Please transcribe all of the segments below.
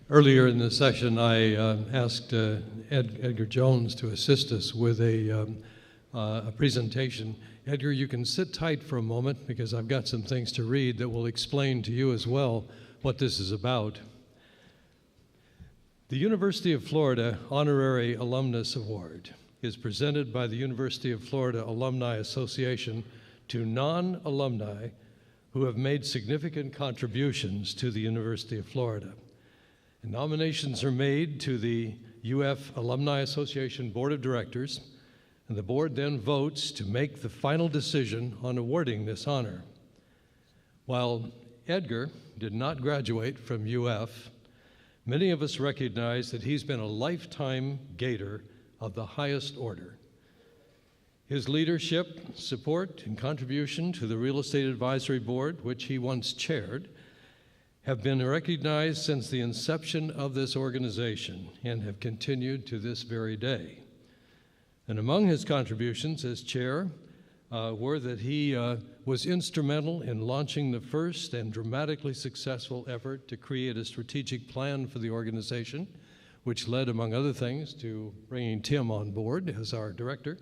Earlier in the session, I asked Edgar Jones to assist us with a presentation. Edgar, you can sit tight for a moment because I've got some things to read that will explain to you as well what this is about. The University of Florida Honorary Alumnus Award is presented by the University of Florida Alumni Association to non-alumni who have made significant contributions to the University of Florida. And nominations are made to the UF Alumni Association Board of Directors, and the board then votes to make the final decision on awarding this honor. While Edgar did not graduate from UF, many of us recognize that he's been a lifetime Gator of the highest order. His leadership, support, and contribution to the Real Estate Advisory Board, which he once chaired, have been recognized since the inception of this organization and have continued to this very day. And among his contributions as chair were that he was instrumental in launching the first and dramatically successful effort to create a strategic plan for the organization, which led, among other things, to bringing Tim on board as our director.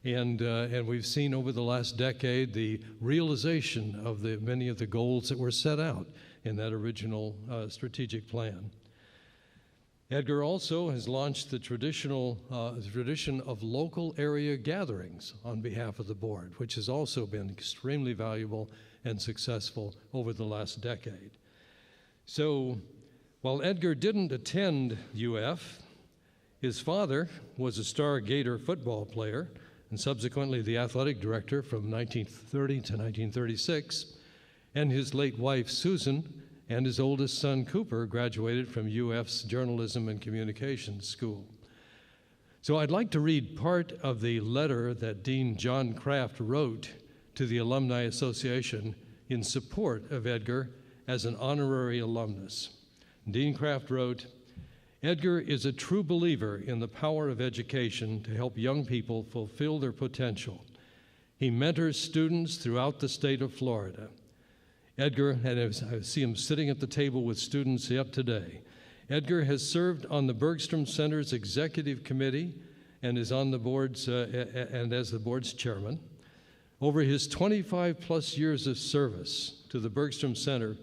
And we've seen over the last decade the realization of many of the goals that were set out in that original strategic plan. Edgar also has launched the tradition of local area gatherings on behalf of the board, which has also been extremely valuable and successful over the last decade. So while Edgar didn't attend UF, his father was a star Gator football player and subsequently the athletic director from 1930 to 1936, and his late wife, Susan, and his oldest son, Cooper, graduated from UF's Journalism and Communications School. So I'd like to read part of the letter that Dean John Kraft wrote to the Alumni Association in support of Edgar as an honorary alumnus. Dean Kraft wrote, "Edgar is a true believer in the power of education to help young people fulfill their potential. He mentors students throughout the state of Florida. Edgar, and I see him sitting at the table with students yet today, Edgar has served on the Bergstrom Center's executive committee and is on the board's and as the board's chairman. Over his 25 plus years of service to the Bergstrom Center,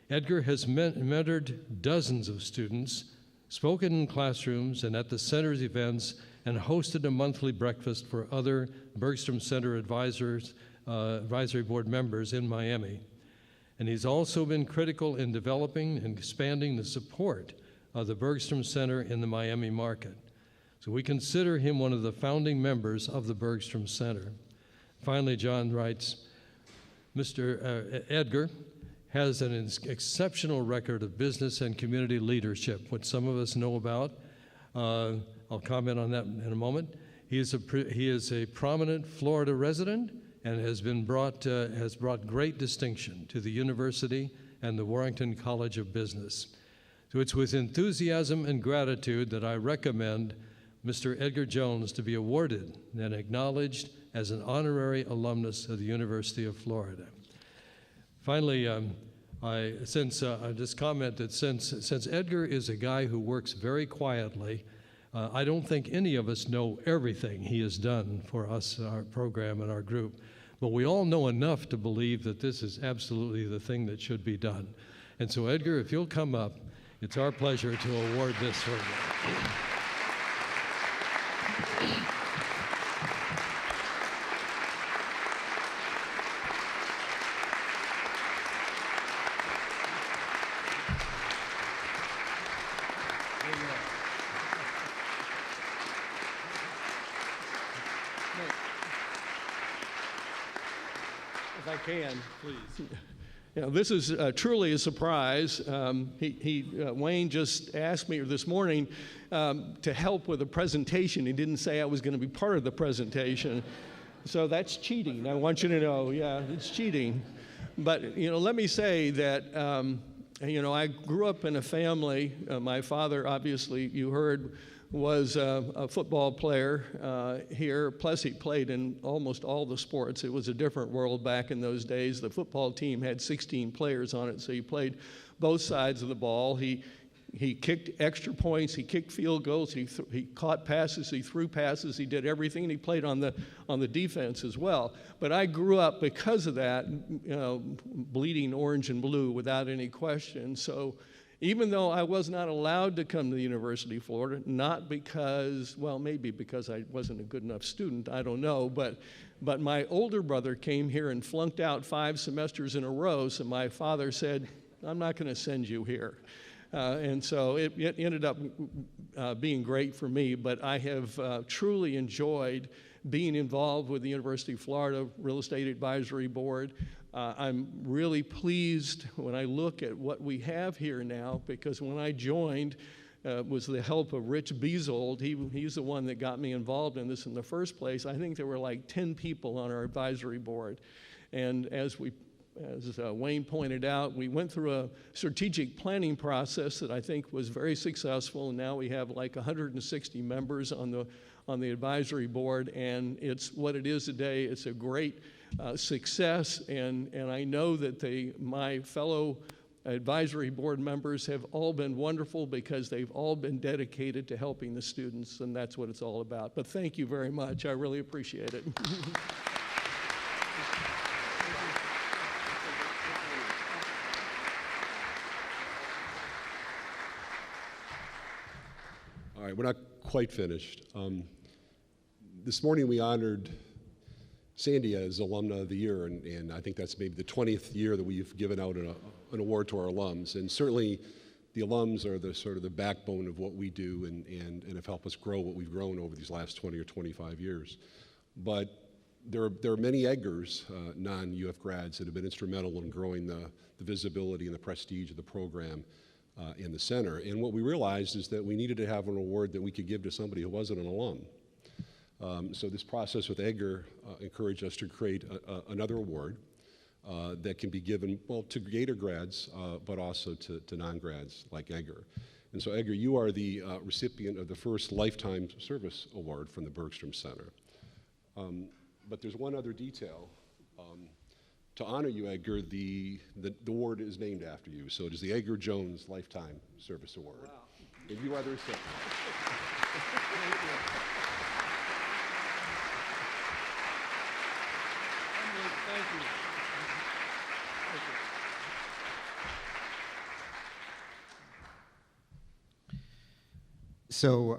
Edgar has mentored dozens of students, spoken in classrooms and at the center's events, and hosted a monthly breakfast for other Bergstrom Center advisory board members in Miami. And he's also been critical in developing and expanding the support of the Bergstrom Center in the Miami market. So we consider him one of the founding members of the Bergstrom Center." Finally, John writes, Mr. Edgar has an exceptional record of business and community leadership, which some of us know about. I'll comment on that in a moment. He is a prominent Florida resident and has brought great distinction to the university and the Warrington College of Business. So it's with enthusiasm and gratitude that I recommend Mr. Edgar Jones to be awarded and acknowledged as an honorary alumnus of the University of Florida. Finally, I just comment that since Edgar is a guy who works very quietly, I don't think any of us know everything he has done for us, our program, and our group. But we all know enough to believe that this is absolutely the thing that should be done. And so, Edgar, if you'll come up, it's our pleasure to award this for you. If I can, please. You know, this is truly a surprise. Wayne just asked me this morning to help with a presentation. He didn't say I was going to be part of the presentation. So that's cheating. I want you to know, yeah, it's cheating. But, you know, let me say that, you know, I grew up in a family. My father, obviously, you heard, was a football player here, plus he played in almost all the sports. It was a different world back in those days. The football team had 16 players on it, so he played both sides of the ball. He he kicked extra points, he kicked field goals, he caught passes, he threw passes, he did everything, and he played on the defense as well. But I grew up because of that, bleeding orange and blue without any question. So even though I was not allowed to come to the University of Florida, not because, well, maybe because I wasn't a good enough student, I don't know, but my older brother came here and flunked out 5 semesters in a row, so my father said, I'm not going to send you here. And so it ended up being great for me, but I have truly enjoyed being involved with the University of Florida Real Estate Advisory Board. I'm really pleased when I look at what we have here now, because when I joined, was the help of Rich Bezold. He's the one that got me involved in this in the first place. I think there were like 10 people on our advisory board. And as Wayne pointed out, we went through a strategic planning process that I think was very successful, and now we have like 160 members on the advisory board, and it's what it is today. It's a great success, and I know that my fellow advisory board members have all been wonderful because they've all been dedicated to helping the students, and that's what it's all about. But thank you very much. I really appreciate it. All right, we're not quite finished. This morning we honored Sandy as Alumna of the Year, and I think that's maybe the 20th year that we've given out an award to our alums. And certainly the alums are the sort of the backbone of what we do and have helped us grow what we've grown over these last 20 or 25 years. But there are many Edgars, non-UF grads, that have been instrumental in growing the visibility and the prestige of the program in the center. And what we realized is that we needed to have an award that we could give to somebody who wasn't an alum. So this process with Edgar encouraged us to create another award that can be given, well, to Gator grads, but also to non-grads like Edgar. And so Edgar, you are the recipient of the first Lifetime Service Award from the Bergstrom Center. But there's one other detail. To honor you, Edgar, the award is named after you. So it is the Edgar Jones Lifetime Service Award. Wow. And you are the recipient. Thank you. Thank you. So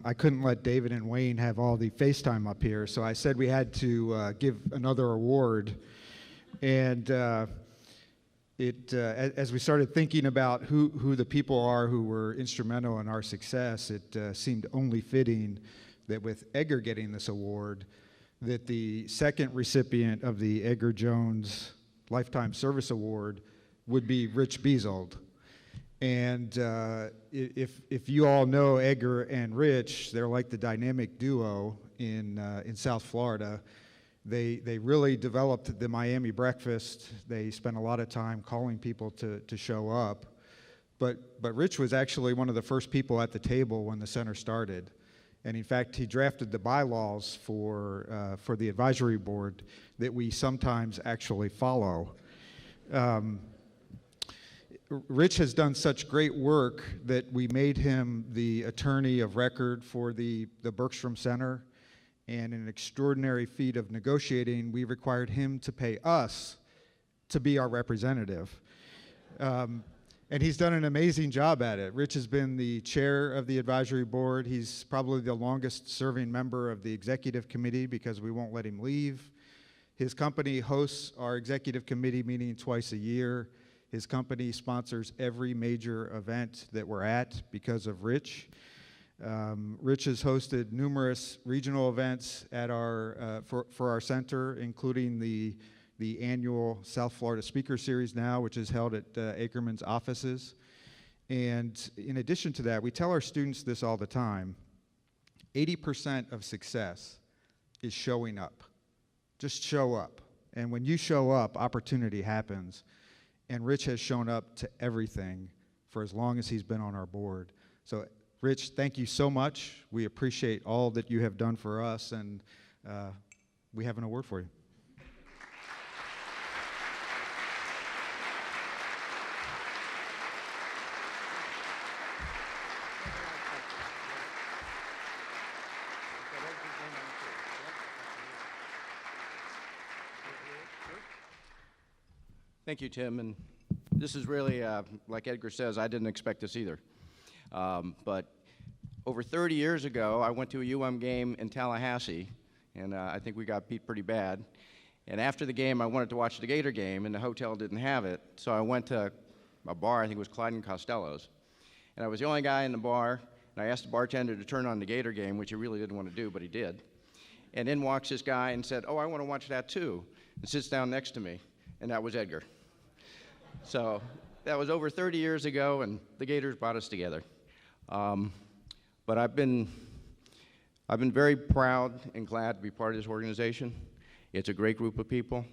I couldn't let David and Wayne have all the FaceTime up here, so I said we had to give another award. And as we started thinking about who the people are who were instrumental in our success, it seemed only fitting that with Edgar getting this award, that the second recipient of the Edgar Jones Lifetime Service Award would be Rich Bezold. And if you all know Edgar and Rich, they're like the dynamic duo in South Florida. They really developed the Miami breakfast. They spent a lot of time calling people to show up. But Rich was actually one of the first people at the table when the center started. And in fact, he drafted the bylaws for the advisory board that we sometimes actually follow. Rich has done such great work that we made him the attorney of record for the Bergstrom Center. And in an extraordinary feat of negotiating, we required him to pay us to be our representative. And he's done an amazing job at it. Rich has been the chair of the advisory board. He's probably the longest serving member of the executive committee because we won't let him leave. His company hosts our executive committee meeting twice a year. His company sponsors every major event that we're at because of Rich. Rich has hosted numerous regional events at for our center, including the annual South Florida Speaker Series now, which is held at Ackerman's offices. And in addition to that, we tell our students this all the time, 80% of success is showing up. Just show up. And when you show up, opportunity happens. And Rich has shown up to everything for as long as he's been on our board. So Rich, thank you so much. We appreciate all that you have done for us, and we have an award for you. Thank you, Tim. And this is really, like Edgar says, I didn't expect this either. But over 30 years ago, I went to a game in Tallahassee, and I think we got beat pretty bad. And after the game, I wanted to watch the Gator game, and the hotel didn't have it. So I went to a bar, I think it was Clyde and Costello's. And I was the only guy in the bar, and I asked the bartender to turn on the Gator game, which he really didn't want to do, but he did. And in walks this guy and said, "Oh, I want to watch that too," and sits down next to me, and that was Edgar. So that was over 30 years ago, and the Gators brought us together. But I've been very proud and glad to be part of this organization. It's a great group of people,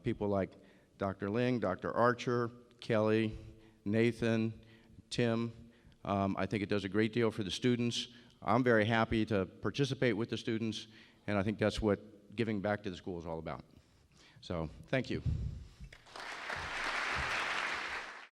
people like Dr. Ling, Dr. Archer, Kelly, Nathan, Tim. I think it does a great deal for the students. I'm very happy to participate with the students, and I think that's what giving back to the school is all about. So, thank you.